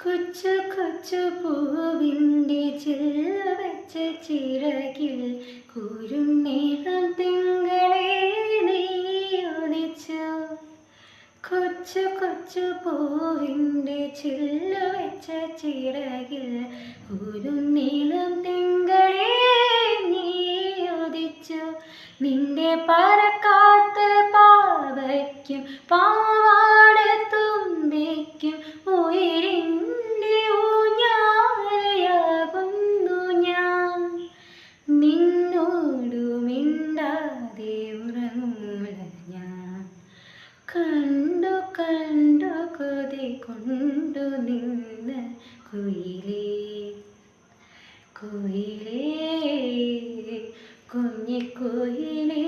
കൊച്ചു കൊച്ചു പൂവിൻ്റെ ചില്ല വെച്ച ചിറകിൽ കുരുന്നീളം തിങ്കളെ നീയൊലിച്ചു. കൊച്ചു കൊച്ചു പൂവിൻ്റെ ചില്ല വെച്ച ചിറകിൽ കുരുന്നീളം തിങ്കളെ നീയൊലിച്ചു. നിന്റെ പറക്കാത്ത പാവയ്ക്കും പാവാട തുമ്പിക്കും ഉയിരിൻ്റെ ഊഞ്ഞാലയാകുന്നു ഞാൻ. നിന്നോടു മിണ്ടാതെ ഉറങ്ങൂല ഞാൻ. കണ്ടു കണ്ടു കൊതി കൊണ്ടു നിന്ന് കുയിലേ കുയിലേ കുഞ്ഞിക്കുയിലേ.